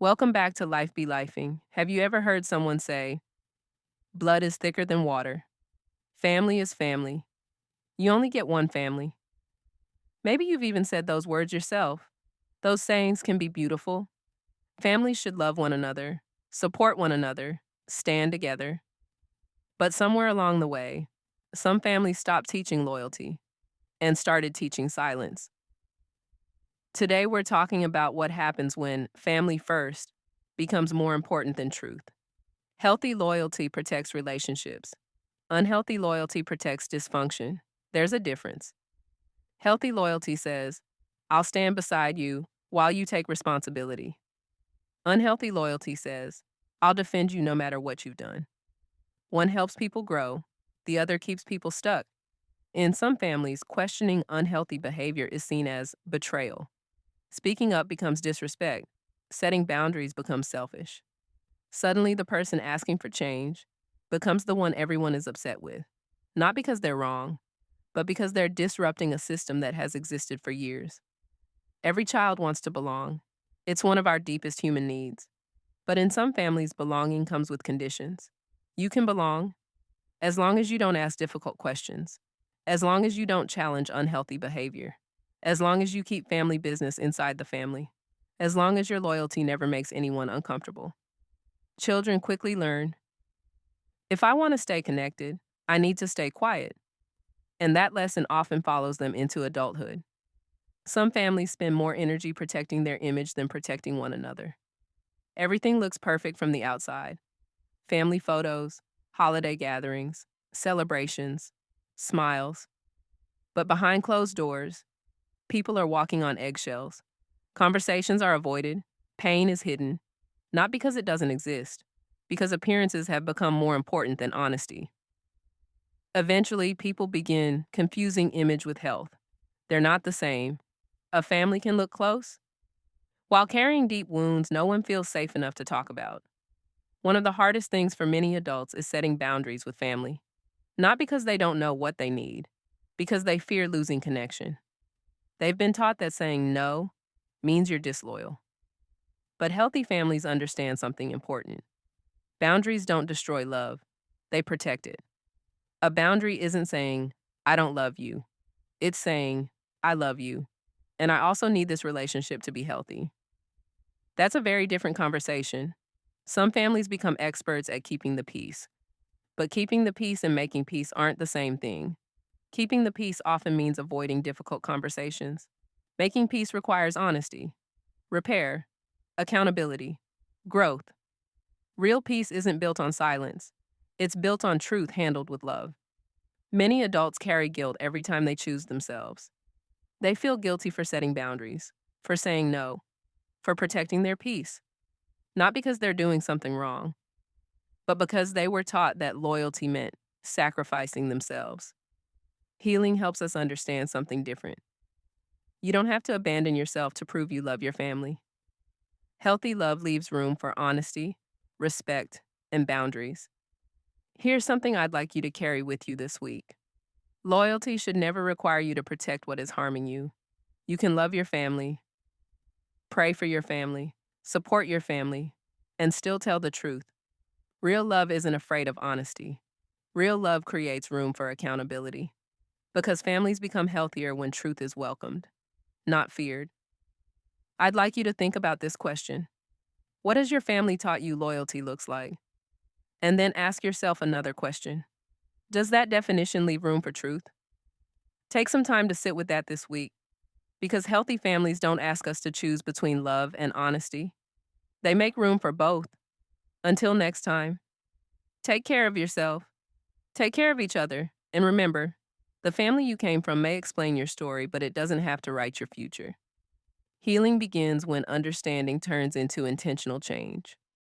Welcome back to Life Be Lifing. Have you ever heard someone say, blood is thicker than water? Family is family. You only get one family. Maybe you've even said those words yourself. Those sayings can be beautiful. Families should love one another, support one another, stand together. But somewhere along the way, some families stopped teaching loyalty and started teaching silence. Today, we're talking about what happens when family first becomes more important than truth. Healthy loyalty protects relationships. Unhealthy loyalty protects dysfunction. There's a difference. Healthy loyalty says, I'll stand beside you while you take responsibility. Unhealthy loyalty says, I'll defend you no matter what you've done. One helps people grow, the other keeps people stuck. In some families, questioning unhealthy behavior is seen as betrayal. Speaking up becomes disrespect. Setting boundaries becomes selfish. Suddenly, the person asking for change becomes the one everyone is upset with. Not because they're wrong, but because they're disrupting a system that has existed for years. Every child wants to belong. It's one of our deepest human needs. But in some families, belonging comes with conditions. You can belong as long as you don't ask difficult questions, as long as you don't challenge unhealthy behavior, as long as you keep family business inside the family, as long as your loyalty never makes anyone uncomfortable. Children quickly learn, if I want to stay connected, I need to stay quiet. And that lesson often follows them into adulthood. Some families spend more energy protecting their image than protecting one another. Everything looks perfect from the outside: family photos, holiday gatherings, celebrations, smiles. But behind closed doors, people are walking on eggshells. Conversations are avoided, pain is hidden, not because it doesn't exist, because appearances have become more important than honesty. Eventually, people begin confusing image with health. They're not the same. A family can look close. While carrying deep wounds no one feels safe enough to talk about. One of the hardest things for many adults is setting boundaries with family. Not because they don't know what they need, because they fear losing connection. They've been taught that saying no means you're disloyal. But healthy families understand something important. Boundaries don't destroy love, they protect it. A boundary isn't saying, I don't love you. It's saying, I love you, and I also need this relationship to be healthy. That's a very different conversation. Some families become experts at keeping the peace. But keeping the peace and making peace aren't the same thing. Keeping the peace often means avoiding difficult conversations. Making peace requires honesty, repair, accountability, growth. Real peace isn't built on silence. It's built on truth handled with love. Many adults carry guilt every time they choose themselves. They feel guilty for setting boundaries, for saying no, for protecting their peace. Not because they're doing something wrong, but because they were taught that loyalty meant sacrificing themselves. Healing helps us understand something different. You don't have to abandon yourself to prove you love your family. Healthy love leaves room for honesty, respect, and boundaries. Here's something I'd like you to carry with you this week. Loyalty should never require you to protect what is harming you. You can love your family, pray for your family, support your family, and still tell the truth. Real love isn't afraid of honesty. Real love creates room for accountability. Because families become healthier when truth is welcomed, not feared. I'd like you to think about this question. What has your family taught you loyalty looks like? And then ask yourself another question. Does that definition leave room for truth? Take some time to sit with that this week, because healthy families don't ask us to choose between love and honesty. They make room for both. Until next time, take care of yourself, take care of each other, and remember, the family you came from may explain your story, but it doesn't have to write your future. Healing begins when understanding turns into intentional change.